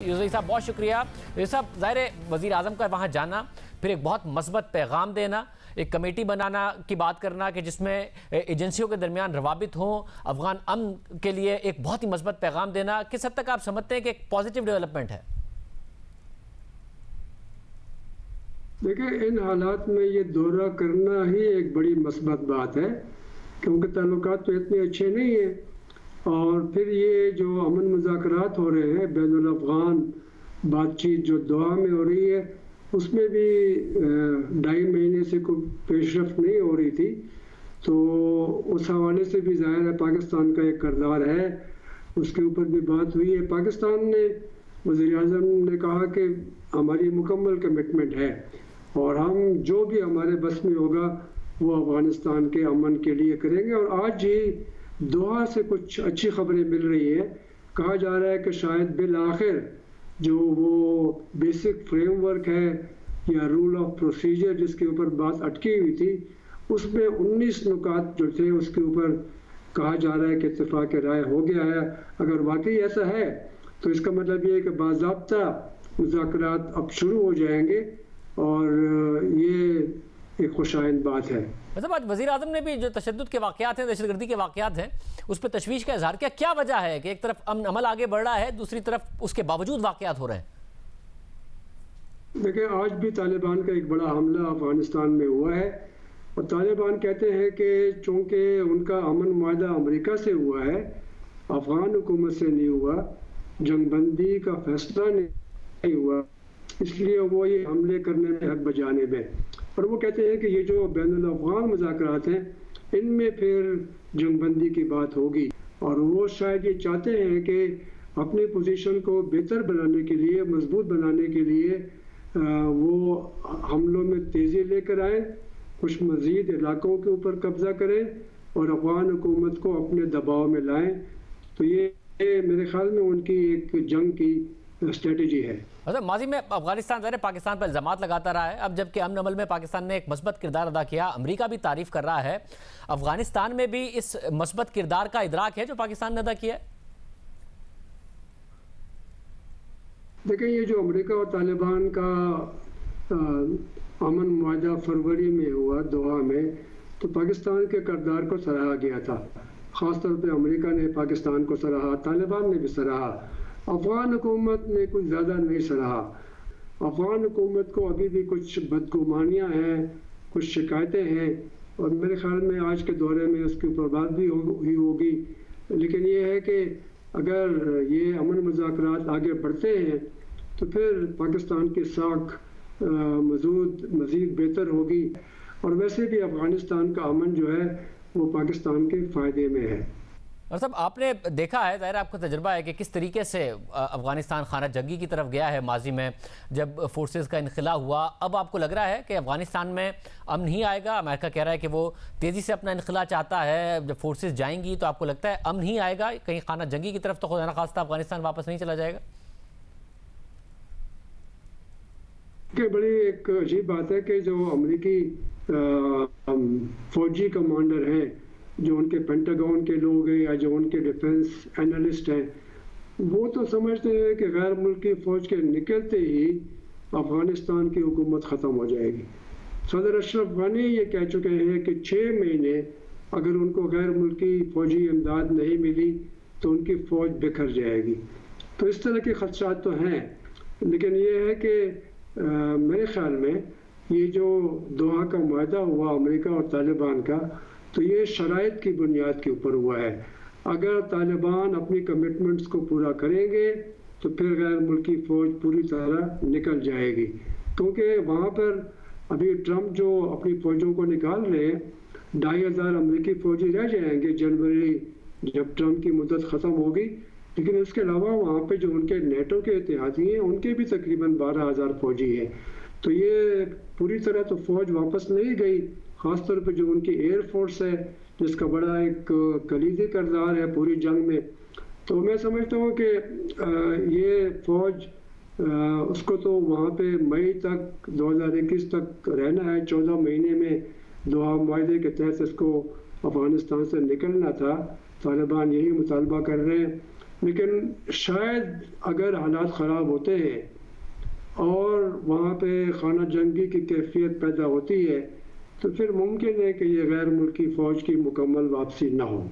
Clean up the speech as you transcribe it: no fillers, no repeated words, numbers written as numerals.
यूसुफ साहब बहुत शुक्रिया। यूसुफ साहब, ज़ाहिर है वज़ीर आज़म का वहाँ जाना, फिर एक बहुत मस्बत पैगाम देना, एक कमेटी बनाना की बात करना कि जिसमें एजेंसियों के दरमियान रवाबित हों, अफ़गान अमन के लिए एक बहुत ही मस्बत पैगाम देना, किस हद तक आप समझते हैं कि एक पॉजिटिव डेवलपमेंट है? देखिए, इन हालात में ये दौरा करना ही एक बड़ी मस्बत बात है, क्योंकि ताल्लुकात तो इतने अच्छे नहीं हैं। और फिर ये जो अमन मुज़ाकरात हो रहे हैं, बैनुल अफ़गान बातचीत जो दोहा में हो रही है, उसमें भी 2.5 महीने से कोई पेशरफ्त नहीं हो रही थी। तो उस हवाले से भी ज़ाहिर है पाकिस्तान का एक किरदार है, उसके ऊपर भी बात हुई है। पाकिस्तान ने, वज़ीर आज़म ने कहा कि हमारी मुकम्मल कमिटमेंट है और हम जो भी हमारे बस में होगा वो अफ़गानिस्तान के अमन के लिए करेंगे। और आज ही दोहा से कुछ अच्छी खबरें मिल रही है। कहा जा रहा है कि शायद बिल आखिर जो वो बेसिक फ्रेमवर्क है या रूल ऑफ प्रोसीजर जिसके ऊपर बात अटकी हुई थी, उसमें 19 नुकात जो थे उसके ऊपर कहा जा रहा है कि इत्तेफाक राय हो गया है। अगर वाकई ऐसा है तो इसका मतलब ये है कि बाज़ाब्ता मुज़ाकरात अब शुरू हो जाएंगे और ये एक खुशाइंद बात है। मतलब आज वज़ीर आज़म ने भी जो तशद्दुद के वाक़यात हैं, दहशतगर्दी के वाक़यात हैं, उस पर तशवीश का इज़हार किया। क्या वजह है कि एक तरफ अमल आगे बढ़ रहा है, दूसरी तरफ उसके बावजूद वाक़यात हो रहे हैं? देखिए, आज भी तालिबान का एक बड़ा हमला अफ़गानिस्तान में हुआ है और तालिबान कहते हैं कि चूँकि उनका अमन मुआहदा अमेरिका से हुआ है, अफ़गान हुकूमत से नहीं हुआ, जंगबंदी का फैसला नहीं हुआ, इसलिए वो ये हमले करने में हक बजाने में। और वो कहते हैं कि ये जो बैनुल अफ़गान मुज़ाकरात हैं, इनमें फिर जंगबंदी की बात होगी और वो शायद ये चाहते हैं कि अपनी पोजीशन को बेहतर बनाने के लिए, मजबूत बनाने के लिए वो हमलों में तेज़ी लेकर आएँ, कुछ मज़ीद इलाकों के ऊपर कब्ज़ा करें और अफ़गान हुकूमत को अपने दबाव में लाएँ। तो ये मेरे ख्याल में उनकी एक जंग की स्ट्रेटजी है। मतलब माजी में अफगानिस्तान ज़ाहिर पाकिस्तान पर इल्ज़ामात लगाता रहा है, अब जबकि अमन अमल में पाकिस्तान ने एक मस्बत किरदार अदा किया, अमेरिका भी तारीफ़ कर रहा है, अफगानिस्तान में भी इस मस्बत किरदार का इदराक है जो पाकिस्तान ने अदा किया है? देखिए, ये जो अमेरिका और तालिबान का अमन मुआहदा फरवरी में हुआ दोहा में, तो पाकिस्तान के किरदार को सराहा गया था। ख़ास तौर पे अमेरिका ने पाकिस्तान को सराहा, तालिबान ने भी सराहा, अफ़गान हुकूमत ने कुछ ज़्यादा नहीं सराहा। अफ़गान हुकूमत को अभी भी कुछ बदगुमानियाँ हैं, कुछ शिकायतें हैं और मेरे ख़्याल में आज के दौरे में उसके ऊपर बात भी हुई होगी। लेकिन ये है कि अगर ये अमन मुज़ाकरात आगे बढ़ते हैं तो फिर पाकिस्तान की साख मज़ीद बेहतर होगी और वैसे भी अफ़गानिस्तान का अमन जो है वो पाकिस्तान के फ़ायदे में है। और सब आपने देखा है, ज़ाहिर आपका तजुर्बा है कि किस तरीके से अफ़गानिस्तान खाना जंगी की तरफ गया है माजी में जब फोर्सेस का इनखिला हुआ। अब आपको लग रहा है कि अफ़गानिस्तान में अमन नहीं आएगा? अमेरिका कह रहा है कि वो तेज़ी से अपना इनखिला चाहता है, जब फोर्सेस जाएंगी तो आपको लगता है अमन नहीं आएगा, कहीं खाना जंगी की तरफ तो खुदा न खास्ता अफ़गानिस्तान वापस नहीं चला जाएगा? कि बड़ी एक अजीब बात है कि जो अमेरिकी फ़ौजी कमांडर हैं, जो उनके पेंटागन के लोग हैं या जो उनके डिफेंस एनालिस्ट हैं, वो तो समझते हैं कि गैर मुल्की फ़ौज के निकलते ही अफ़गानिस्तान की हुकूमत ख़त्म हो जाएगी। सदर अशरफ गनी ये कह चुके हैं कि 6 महीने अगर उनको गैर मुल्की फ़ौजी इमदाद नहीं मिली तो उनकी फ़ौज बिखर जाएगी। तो इस तरह के ख़दशात तो हैं, लेकिन ये है कि मेरे ख़्याल में ये जो दोहा का मुआहदा हुआ अमेरिका और तालिबान का, तो ये शराइत की बुनियाद के ऊपर हुआ है। अगर तालिबान अपनी कमिटमेंट्स को पूरा करेंगे तो फिर गैर मुल्की फ़ौज पूरी तरह निकल जाएगी, क्योंकि वहाँ पर अभी ट्रंप जो अपनी फ़ौजों को निकाल रहे हैं, 2,500 अमेरिकी फ़ौजी रह जाएंगे जनवरी जब ट्रंप की मुद्दत ख़त्म होगी। लेकिन उसके अलावा वहाँ पे जो उनके नेटो के इत्तेहादी हैं उनके भी तकरीबन 12,000 फ़ौजी हैं। तो ये पूरी तरह तो फ़ौज वापस नहीं गई, ख़ास तौर पे जो उनकी एयर फोर्स है जिसका बड़ा एक कलीदी किरदार है पूरी जंग में। तो मैं समझता हूँ कि ये फ़ौज उसको तो वहाँ पे मई तक 2021 तक रहना है, 14 महीने में दोहा मुआहदे के तहत इसको अफ़गानिस्तान से निकलना था। तालिबान यही मुतालबा कर रहे हैं لیکن شاید اگر حالات خراب ہوتے ہیں اور وہاں پہ خانہ جنگی کی کیفیت پیدا ہوتی ہے تو پھر ممکن ہے کہ یہ غیر ملکی فوج کی مکمل واپسی نہ ہو۔